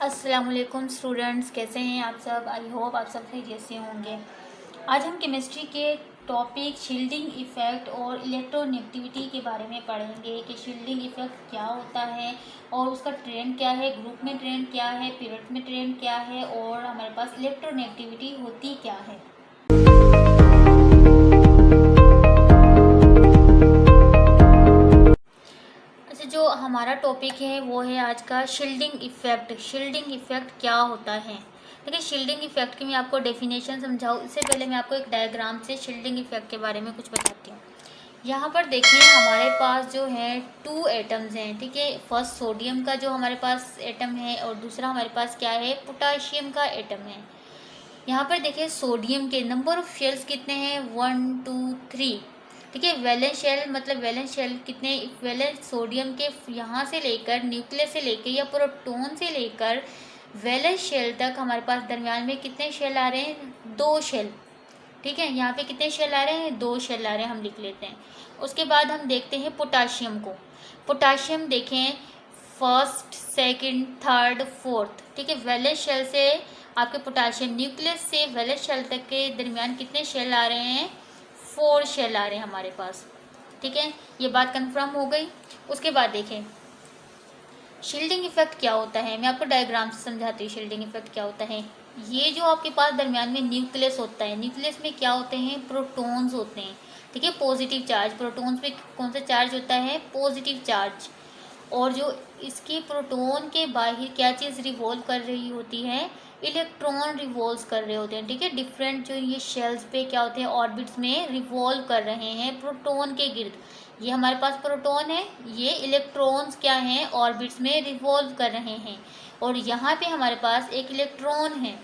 अस्सलाम वालेकुम स्टूडेंट्स, कैसे हैं आप सब। आई होप आप सब खैरियत से होंगे। आज हम केमिस्ट्री के टॉपिक शील्डिंग इफ़ेक्ट और इलेक्ट्रोनेगेटिविटी के बारे में पढ़ेंगे कि शील्डिंग इफ़ेक्ट क्या होता है और उसका ट्रेंड क्या है, ग्रुप में ट्रेंड क्या है, पीरियड में ट्रेंड क्या है और हमारे पास इलेक्ट्रोनेगेटिविटी होती क्या है। जो हमारा टॉपिक है वो है आज का शील्डिंग इफ़ेक्ट। शील्डिंग इफ़ेक्ट क्या होता है। देखिए, शील्डिंग इफ़ेक्ट की मैं आपको डेफिनेशन समझाऊँ इससे पहले मैं आपको एक डायग्राम से शील्डिंग इफ़ेक्ट के बारे में कुछ बताती हूँ। यहाँ पर देखिए हमारे पास जो है 2 एटम्स हैं, ठीक है। फर्स्ट सोडियम का जो हमारे पास एटम है और दूसरा हमारे पास क्या है, पोटाशियम का एटम है। यहाँ पर देखिए सोडियम के नंबर ऑफ शेल्स कितने हैं, 1 2 3, ठीक है। वैलेंस शेल मतलब वैलेंस शेल कितने, वैलेंस सोडियम के यहाँ से लेकर न्यूक्लियस से लेकर या प्रोटॉन से लेकर वैलेंस शेल तक हमारे पास दरमियान में कितने शेल आ रहे हैं, 2 शेल, ठीक है। यहाँ पे कितने शेल आ रहे हैं, 2 शेल आ रहे हैं, हम लिख लेते हैं। उसके बाद हम देखते हैं पोटाशियम को। पोटाशियम देखें फर्स्ट सेकंड थर्ड फोर्थ, ठीक है। वैलेंस शेल से आपके पोटाशियम न्यूक्लियस से वैलेंस शेल तक के दरमियान कितने शेल आ रहे हैं, 4 शेल आ रहे हैं हमारे पास, ठीक है। ये बात कंफर्म हो गई। उसके बाद देखें शील्डिंग इफेक्ट क्या होता है। मैं आपको डायग्राम से समझाती हूँ शील्डिंग इफेक्ट क्या होता है। ये जो आपके पास दरमियान में न्यूक्लियस होता है, न्यूक्लियस में क्या होते हैं, प्रोटॉन्स होते हैं, ठीक है। पॉजिटिव चार्ज, प्रोटॉन्स पे कौन सा चार्ज होता है, पॉजिटिव चार्ज। और जो इसके प्रोटॉन के बाहर क्या चीज़ रिवॉल्व कर रही होती है, इलेक्ट्रॉन रिवॉल्व कर रहे होते हैं, ठीक है। डिफरेंट जो ये शेल्स पे क्या होते हैं, ऑर्बिट्स में रिवॉल्व कर रहे हैं प्रोटॉन के गिर्द। ये हमारे पास प्रोटॉन है, ये इलेक्ट्रॉन्स क्या हैं, ऑर्बिट्स में रिवॉल्व कर रहे हैं। और यहाँ पे हमारे पास एक इलेक्ट्रॉन है,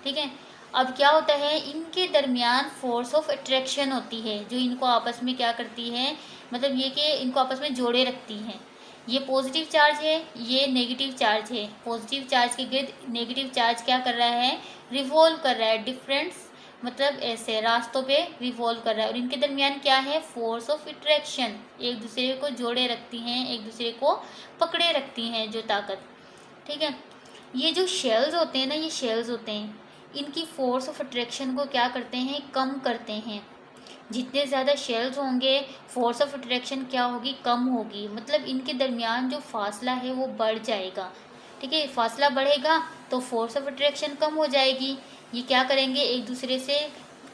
ठीक है। अब क्या होता है, इनके दरमियान फोर्स ऑफ अट्रैक्शन होती है जो इनको आपस में क्या करती है, मतलब ये कि इनको आपस में जोड़े रखती हैं। ये पॉजिटिव चार्ज है, ये नेगेटिव चार्ज है। पॉजिटिव चार्ज के गिर्द नेगेटिव चार्ज क्या कर रहा है, रिवॉल्व कर रहा है, डिफरेंस मतलब ऐसे रास्तों पे रिवॉल्व कर रहा है। और इनके दरमियान क्या है, फोर्स ऑफ अट्रैक्शन, एक दूसरे को जोड़े रखती हैं, एक दूसरे को पकड़े रखती हैं जो ताकत, ठीक है। ये जो शेल्स होते हैं ना, ये शेल्स होते हैं, इनकी फोर्स ऑफ अट्रैक्शन को क्या करते हैं, कम करते हैं। जितने ज़्यादा शेल्स होंगे फोर्स ऑफ अट्रैक्शन क्या होगी, कम होगी। मतलब इनके दरमियान जो फासला है वो बढ़ जाएगा, ठीक है। फासला बढ़ेगा तो फोर्स ऑफ अट्रैक्शन कम हो जाएगी। ये क्या करेंगे, एक दूसरे से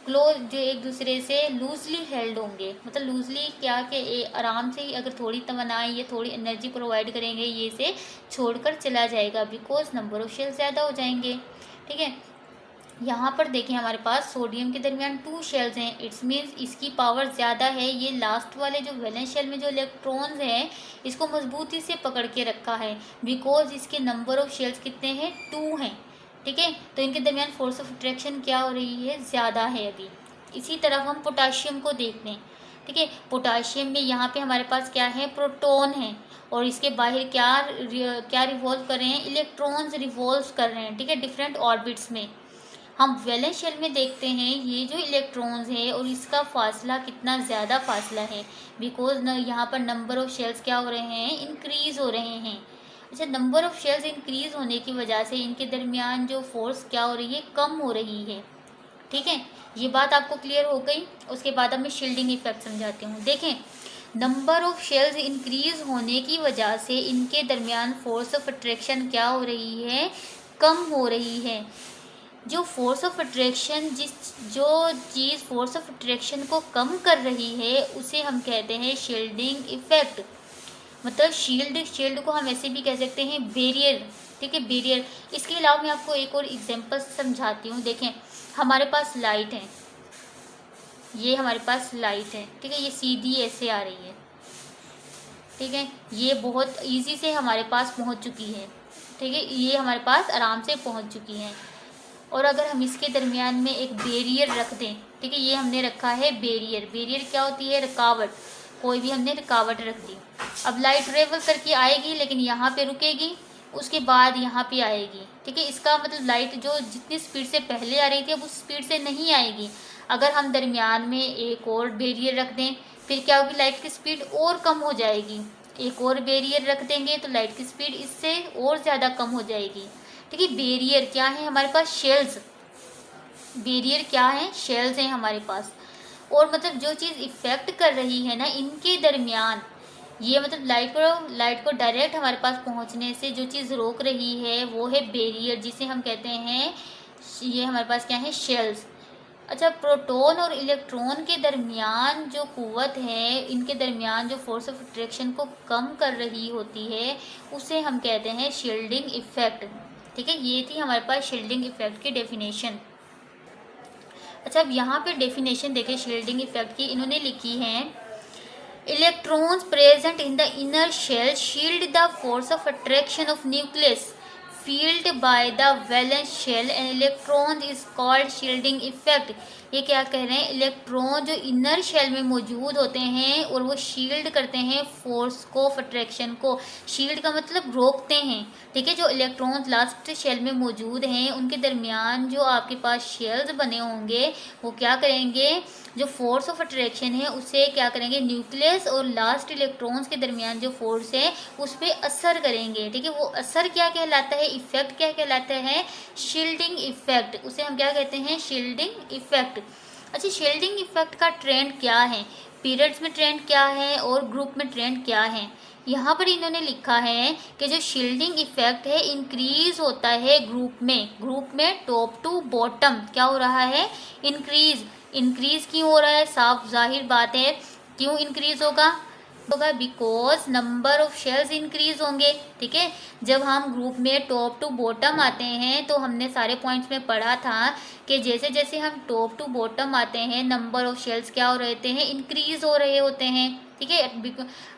क्लोज, जो एक दूसरे से लूजली हेल्ड होंगे, मतलब लूजली क्या कि आराम से ही अगर थोड़ी तमन्नाएं या थोड़ी एनर्जी प्रोवाइड करेंगे ये से छोड़कर चला जाएगा, बिकॉज नंबर ऑफ शेल ज़्यादा हो जाएंगे, ठीक है। यहाँ पर देखिए हमारे पास सोडियम के दरमियान 2 शेल्स हैं, इट्स मीन्स इसकी पावर ज़्यादा है। ये लास्ट वाले जो वैलेंस शेल में जो इलेक्ट्रॉन्स हैं इसको मजबूती से पकड़ के रखा है, बिकॉज इसके नंबर ऑफ शेल्स कितने हैं, 2 हैं, ठीक है। तो इनके दरमियान फोर्स ऑफ अट्रैक्शन क्या हो रही है, ज़्यादा है अभी। इसी तरफ हम पोटाशियम को देख लें, ठीक है। पोटाशियम में यहाँ पे हमारे पास क्या है, प्रोटॉन है और इसके बाहर क्या रिवॉल्व कर रहे हैं, इलेक्ट्रॉन्स रिवॉल्व कर रहे हैं, ठीक है, डिफरेंट ऑर्बिट्स में। हम वैलेंस शेल में देखते हैं ये जो इलेक्ट्रॉन्स है और इसका फासला कितना ज़्यादा फासला है, बिकॉज न यहाँ पर नंबर ऑफ शेल्स क्या हो रहे हैं, इंक्रीज़ हो रहे हैं। अच्छा, नंबर ऑफ शेल्स इंक्रीज़ होने की वजह से इनके दरमियान जो फोर्स क्या हो रही है, कम हो रही है, ठीक है। ये बात आपको क्लियर हो गई। उसके बाद अब मैं शील्डिंग इफेक्ट समझाती हूँ। देखें, नंबर ऑफ शेल्स इंक्रीज होने की वजह से इनके दरमियान फोर्स ऑफ अट्रैक्शन क्या हो रही है, कम हो रही है। जो फोर्स ऑफ अट्रैक्शन जो चीज़ फोर्स ऑफ अट्रैक्शन को कम कर रही है उसे हम कहते हैं शील्डिंग इफेक्ट। मतलब शील्ड को हम ऐसे भी कह सकते हैं बैरियर, ठीक है, बैरियर। इसके अलावा मैं आपको एक और एग्जांपल समझाती हूँ। देखें, हमारे पास लाइट है, ये हमारे पास लाइट है, ठीक है, ये सीधी ऐसे आ रही है, ठीक है। ये बहुत इजी से हमारे पास पहुँच चुकी है, ठीक है, ये हमारे पास आराम से पहुँच चुकी है। और अगर हम इसके दरमियान में एक बैरियर रख दें, ठीक है, ये हमने रखा है बैरियर। बैरियर क्या होती है, रुकावट। कोई भी हमने रुकावट रख दी। अब लाइट ट्रेवल करके आएगी लेकिन यहाँ पे रुकेगी, उसके बाद यहाँ पे आएगी, ठीक है। इसका मतलब लाइट जो जितनी स्पीड से पहले आ रही थी अब उस स्पीड से नहीं आएगी। अगर हम दरमियान में एक और बैरियर रख दें फिर क्या होगी, लाइट की स्पीड और कम हो जाएगी। एक और बैरियर रख देंगे तो लाइट की स्पीड इससे और ज़्यादा कम हो जाएगी। ठीक है। बैरियर क्या है हमारे पास, शेल्स। बैरियर क्या है, शेल्स हैं हमारे पास। और मतलब जो चीज़ इफेक्ट कर रही है ना इनके दरमियान, ये मतलब लाइट को डायरेक्ट हमारे पास पहुंचने से जो चीज़ रोक रही है वो है बैरियर, जिसे हम कहते हैं, ये हमारे पास क्या है, शेल्स। अच्छा, प्रोटॉन और इलेक्ट्रॉन के दरमियान जो कुव्वत है, इनके दरमियान जो फोर्स ऑफ अट्रैक्शन को कम कर रही होती है, उसे हम कहते हैं शील्डिंग इफेक्ट। ठीक है, ये थी हमारे पास शील्डिंग इफेक्ट की डेफिनेशन। अच्छा, अब यहाँ पे डेफिनेशन देखें शील्डिंग इफेक्ट की, इन्होंने लिखी है, electrons present in the inner shell shield the force of attraction of nucleus felt by the valence shell and electron is called shielding effect. ये क्या कह रहे हैं, इलेक्ट्रॉन जो इनर शेल में मौजूद होते हैं और वो शील्ड करते हैं फोर्स को, ऑफ अट्रैक्शन को। शील्ड का मतलब रोकते हैं। ठीक है, जो इलेक्ट्रॉन लास्ट शेल में मौजूद हैं उनके दरमियान जो आपके पास शेल्स बने होंगे वो क्या करेंगे, जो फोर्स ऑफ अट्रैक्शन है उसे क्या करेंगे, न्यूक्लियस और लास्ट इलेक्ट्रॉन्स के दरमियान जो फोर्स है उस पर असर करेंगे। ठीक है, वो असर क्या कहलाता है, इफेक्ट क्या कहलाता है, शील्डिंग इफेक्ट। उसे हम क्या कहते हैं, शील्डिंग इफेक्ट। अच्छा, शील्डिंग इफेक्ट का ट्रेंड क्या है, पीरियड्स में ट्रेंड क्या है और ग्रुप में ट्रेंड क्या है। यहाँ पर इन्होंने लिखा है कि जो शील्डिंग इफेक्ट है इंक्रीज होता है ग्रुप में टॉप टू बॉटम क्या हो रहा है, इंक्रीज क्यों हो रहा है, साफ जाहिर बात है, क्यों इंक्रीज होगा, because number of shells increase होंगे। ठीक है, जब हम ग्रुप में टॉप टू बॉटम आते हैं तो हमने सारे पॉइंट्स में पढ़ा था कि जैसे जैसे हम टॉप टू बॉटम आते हैं नंबर ऑफ शेल्स क्या हो रहे हैं, इंक्रीज हो रहे होते हैं। ठीक है,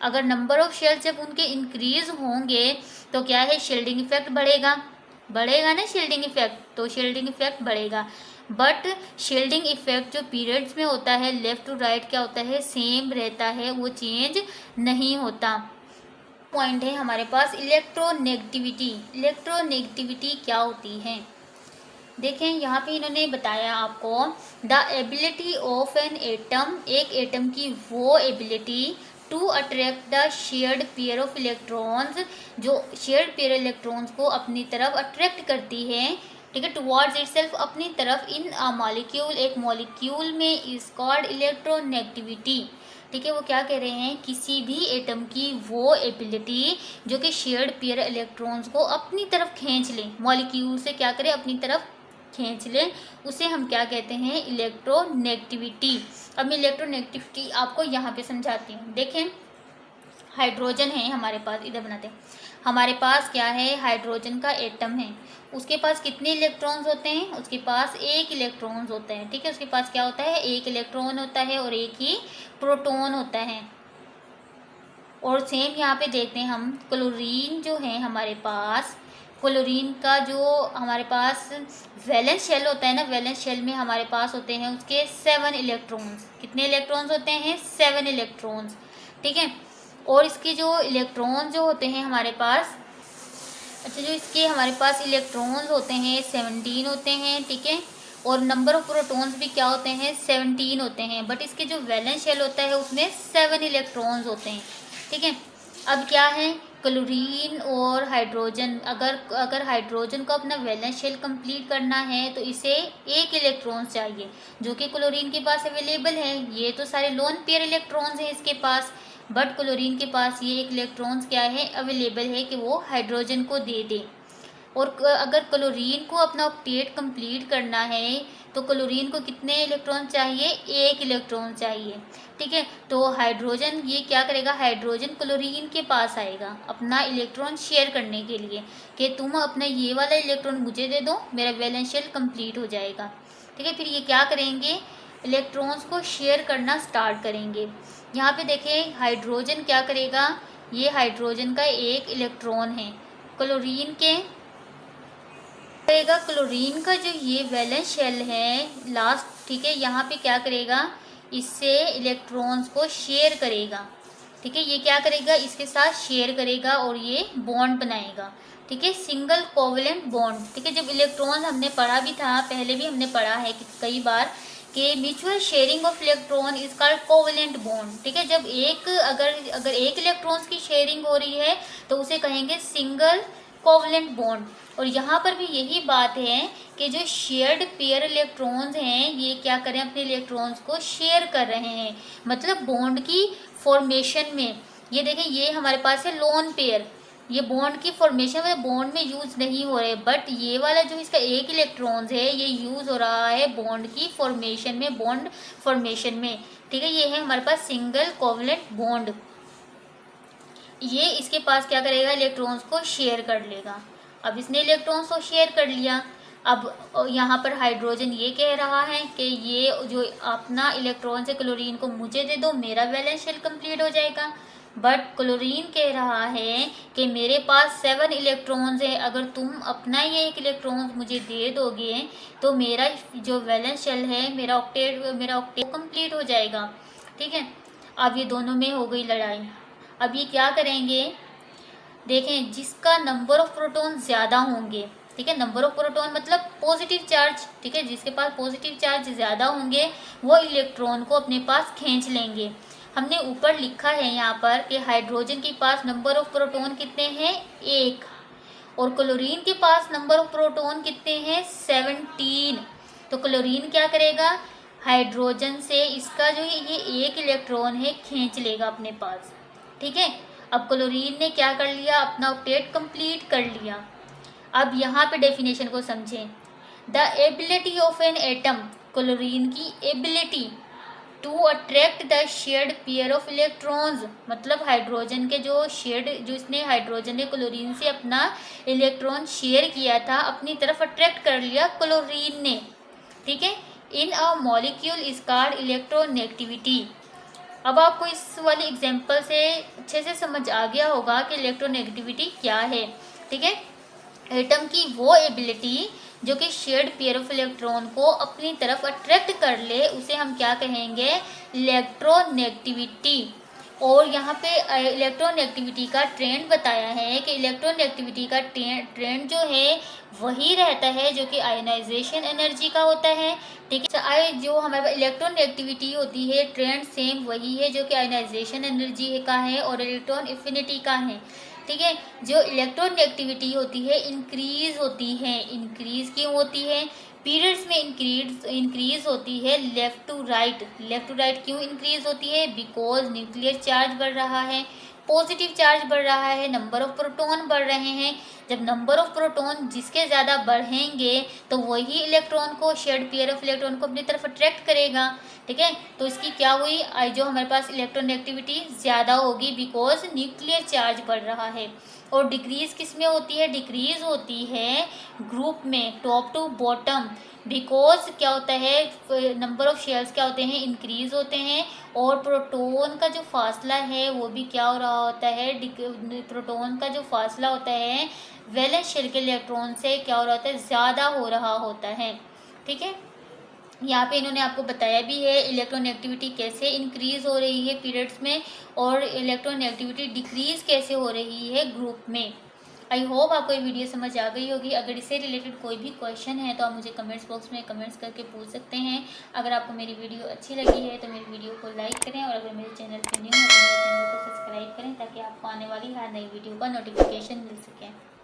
अगर नंबर ऑफ शेल्स जब उनके इंक्रीज होंगे तो क्या है, शील्डिंग इफेक्ट बढ़ेगा ना, शील्डिंग इफेक्ट, तो शील्डिंग इफेक्ट बढ़ेगा। बट शील्डिंग इफेक्ट जो पीरियड्स में होता है लेफ्ट टू राइट क्या होता है, सेम रहता है, वो चेंज नहीं होता। पॉइंट है हमारे पास इलेक्ट्रोनेगेटिविटी। इलेक्ट्रोनेगेटिविटी क्या होती है, देखें यहाँ पे इन्होंने बताया आपको, the ability of an atom, एक एटम की वो ability to attract the shared pair of electrons, जो शेयर्ड पेयर इलेक्ट्रॉन्स को अपनी तरफ अट्रैक्ट करती है। ठीक है, टुवर्ड्स इटसेल्फ, अपनी तरफ, इन अ मॉलिक्यूल, एक मॉलिक्यूल में, इज कॉल्ड इलेक्ट्रोनेगेटिविटी। ठीक है, वो क्या कह रहे हैं, किसी भी एटम की वो एबिलिटी जो कि शेयर्ड पेयर इलेक्ट्रॉन्स को अपनी तरफ खींच ले, मॉलिक्यूल से क्या करे, अपनी तरफ खींच ले, उसे हम क्या कहते हैं, इलेक्ट्रोनेगेटिविटी। अब मैं इलेक्ट्रोनेगेटिविटी आपको यहाँ पे समझाती हूँ। देखें, हाइड्रोजन है हमारे पास, इधर बनाते हैं, हमारे पास क्या है, हाइड्रोजन का एटम है, उसके पास कितने इलेक्ट्रॉन्स होते हैं, उसके पास एक इलेक्ट्रॉन्स होता है। ठीक है, उसके पास क्या होता है, एक इलेक्ट्रॉन होता है और एक ही प्रोटॉन होता है। और सेम यहाँ पे देखते हैं हम, क्लोरीन जो है हमारे पास, क्लोरीन का जो हमारे पास वैलेंस शेल होता है ना, वैलेंस शेल में हमारे पास होते हैं उसके 7 इलेक्ट्रॉन्स। कितने इलेक्ट्रॉन्स होते हैं, 7 इलेक्ट्रॉन्स। ठीक है, और इसके जो इलेक्ट्रॉन जो होते हैं हमारे पास, अच्छा, जो इसके हमारे पास इलेक्ट्रॉन्स होते हैं 17 होते हैं। ठीक है, और नंबर ऑफ प्रोटॉन्स भी क्या होते हैं, 17 होते हैं। बट इसके जो वैलेंस शेल होता है उसमें 7 इलेक्ट्रॉन्स होते हैं। ठीक है, अब क्या है, क्लोरीन और हाइड्रोजन, अगर हाइड्रोजन को अपना वैलेंस शेल कंप्लीट करना है तो इसे एक इलेक्ट्रॉन चाहिए, जो कि क्लोरीन के पास अवेलेबल है। ये तो सारे लोन पेयर इलेक्ट्रॉन्स हैं इसके पास, बट क्लोरीन के पास ये एक इलेक्ट्रॉन्स क्या है, अवेलेबल है कि वो हाइड्रोजन को दे दे। और अगर क्लोरीन को अपना ऑक्टेट कंप्लीट करना है तो क्लोरीन को कितने इलेक्ट्रॉन चाहिए, एक इलेक्ट्रॉन चाहिए। ठीक है, तो हाइड्रोजन ये क्या करेगा, हाइड्रोजन क्लोरीन के पास आएगा अपना इलेक्ट्रॉन शेयर करने के लिए, कि तुम अपना ये वाला इलेक्ट्रॉन मुझे दे दो, मेरा वैलेंस शेल कंप्लीट हो जाएगा। ठीक है, फिर ये क्या करेंगे, इलेक्ट्रॉन्स को शेयर करना स्टार्ट करेंगे। यहाँ पे देखें, हाइड्रोजन क्या करेगा, ये हाइड्रोजन का एक इलेक्ट्रॉन है, क्लोरीन के करेगा, क्लोरीन का जो ये वैलेंस शेल है लास्ट, ठीक है, यहाँ पे क्या करेगा, इससे इलेक्ट्रॉन्स को शेयर करेगा। ठीक है, ये क्या करेगा, इसके साथ शेयर करेगा और ये बॉन्ड बनाएगा। ठीक है, सिंगल कोवलेंट बॉन्ड। ठीक है, जब इलेक्ट्रॉन्स हमने पढ़ा भी था, पहले भी हमने पढ़ा है कई बार कि mutual sharing of electron is called covalent bond. ठीक है, जब एक अगर एक इलेक्ट्रॉन्स की शेयरिंग हो रही है तो उसे कहेंगे सिंगल कोवलेंट बॉन्ड। और यहाँ पर भी यही बात है कि जो शेयर्ड पेयर इलेक्ट्रॉन्स हैं ये क्या करें, अपने इलेक्ट्रॉन्स को शेयर कर रहे हैं, मतलब बॉन्ड की फॉर्मेशन में। ये देखें, ये हमारे पास है लोन पेयर, ये बॉन्ड की फॉर्मेशन में बॉन्ड में यूज नहीं हो रहे, बट ये वाला जो इसका एक इलेक्ट्रॉन्स है ये यूज हो रहा है बॉन्ड की फॉर्मेशन में, बॉन्ड फॉर्मेशन में। ठीक है, ये है हमारे पास सिंगल कोवलेंट बॉन्ड। ये इसके पास क्या करेगा, इलेक्ट्रॉन्स को शेयर कर लेगा। अब इसने इलेक्ट्रॉन्स को शेयर कर लिया। अब यहाँ पर हाइड्रोजन ये कह रहा है कि ये जो अपना इलेक्ट्रॉन से क्लोरीन को मुझे दे दो, मेरा वैलेंस शेल कंप्लीट हो जाएगा। बट क्लोरीन कह रहा है कि मेरे पास 7 इलेक्ट्रॉन्स है, अगर तुम अपना ये एक इलेक्ट्रॉन मुझे दे दोगे तो मेरा जो वैलेंस शेल है, मेरा ऑक्टेट कंप्लीट हो जाएगा। ठीक है, अब ये दोनों में हो गई लड़ाई। अब ये क्या करेंगे, देखें, जिसका नंबर ऑफ प्रोटॉन ज़्यादा होंगे, ठीक है, नंबर ऑफ प्रोटॉन मतलब पॉजिटिव चार्ज, ठीक है, जिसके पास पॉजिटिव चार्ज ज़्यादा होंगे वो इलेक्ट्रॉन को अपने पास खींच लेंगे। हमने ऊपर लिखा है यहाँ पर कि हाइड्रोजन के पास नंबर ऑफ प्रोटॉन कितने हैं, 1, और क्लोरीन के पास नंबर ऑफ प्रोटॉन कितने हैं, 17। तो क्लोरीन क्या करेगा, हाइड्रोजन से इसका जो ये एक इलेक्ट्रॉन है खींच लेगा अपने पास। ठीक है, अब क्लोरीन ने क्या कर लिया, अपना ऑक्टेट कंप्लीट कर लिया। अब यहाँ पे डेफिनेशन को समझें। The ability of an atom, chlorine की ability to attract the shared pair of electrons, मतलब हाइड्रोजन के जो शेयर्ड, जो इसने हाइड्रोजन ने क्लोरीन से अपना इलेक्ट्रॉन शेयर किया था, अपनी तरफ अट्रैक्ट कर लिया क्लोरीन ने। ठीक है, in a molecule is called electronegativity. अब आपको इस वाले एग्जांपल से अच्छे से समझ आ गया होगा कि इलेक्ट्रोनेगेटिविटी क्या है। ठीक है, एटम की वो एबिलिटी जो कि शेयर्ड पेयर ऑफ इलेक्ट्रॉन को अपनी तरफ अट्रैक्ट कर ले, उसे हम क्या कहेंगे, इलेक्ट्रोनेगेटिविटी। और यहाँ पे इलेक्ट्रोनेगेटिविटी का ट्रेंड बताया है कि इलेक्ट्रोनेगेटिविटी का ट्रेंड जो है वही रहता है जो कि आयोनाइजेशन एनर्जी का होता है। ठीक है, जो हमारे इलेक्ट्रोनेगेटिविटी होती है ट्रेंड सेम वही है जो कि आयोनाइजेशन एनर्जी का है और इलेक्ट्रॉन एफिनिटी का है। ठीक है, जो इलेक्ट्रोनेगेटिविटी होती है इंक्रीज होती है, इंक्रीज क्यों होती है, पीरियड्स में इंक्रीज होती है left to right. Left to right क्यों इंक्रीज होती है, बिकॉज न्यूक्लियर चार्ज बढ़ रहा है, पॉजिटिव चार्ज बढ़ रहा है, नंबर ऑफ प्रोटॉन बढ़ रहे हैं। जब नंबर ऑफ प्रोटॉन जिसके ज़्यादा बढ़ेंगे तो वही इलेक्ट्रॉन को, शेयर्ड पेयर ऑफ इलेक्ट्रॉन को अपनी तरफ अट्रैक्ट करेगा। ठीक है, तो इसकी क्या हुई, जो हमारे पास इलेक्ट्रोनेगेटिविटी ज़्यादा होगी बिकॉज न्यूक्लियर चार्ज बढ़ रहा है। और डिक्रीज किस में होती है, डिक्रीज होती है ग्रुप में, टॉप टू बॉटम, बिकॉज क्या होता है, नंबर ऑफ शेयर्स क्या होते हैं, इंक्रीज होते हैं, और प्रोटॉन का जो फासला है वो भी क्या हो रहा होता है, प्रोटॉन का जो फासला होता है वैलेंस शेल के इलेक्ट्रॉन से क्या हो रहा होता है, ज़्यादा हो रहा होता है। ठीक है, यहाँ पे इन्होंने आपको बताया भी है इलेक्ट्रोनेगेटिविटी कैसे इंक्रीज हो रही है पीरियड्स में और इलेक्ट्रोनेगेटिविटी डिक्रीज कैसे हो रही है ग्रुप में। आई होप आपको ये वीडियो समझ आ गई होगी। अगर इससे रिलेटेड कोई भी क्वेश्चन है तो आप मुझे कमेंट्स बॉक्स में कमेंट्स करके पूछ सकते हैं। अगर आपको मेरी वीडियो अच्छी लगी है तो मेरी वीडियो को लाइक करें, और अगर मेरे चैनल पर न्यू है तो मेरे चैनल को सब्सक्राइब करें ताकि आपको आने वाली हर नई वीडियो का नोटिफिकेशन मिल सके।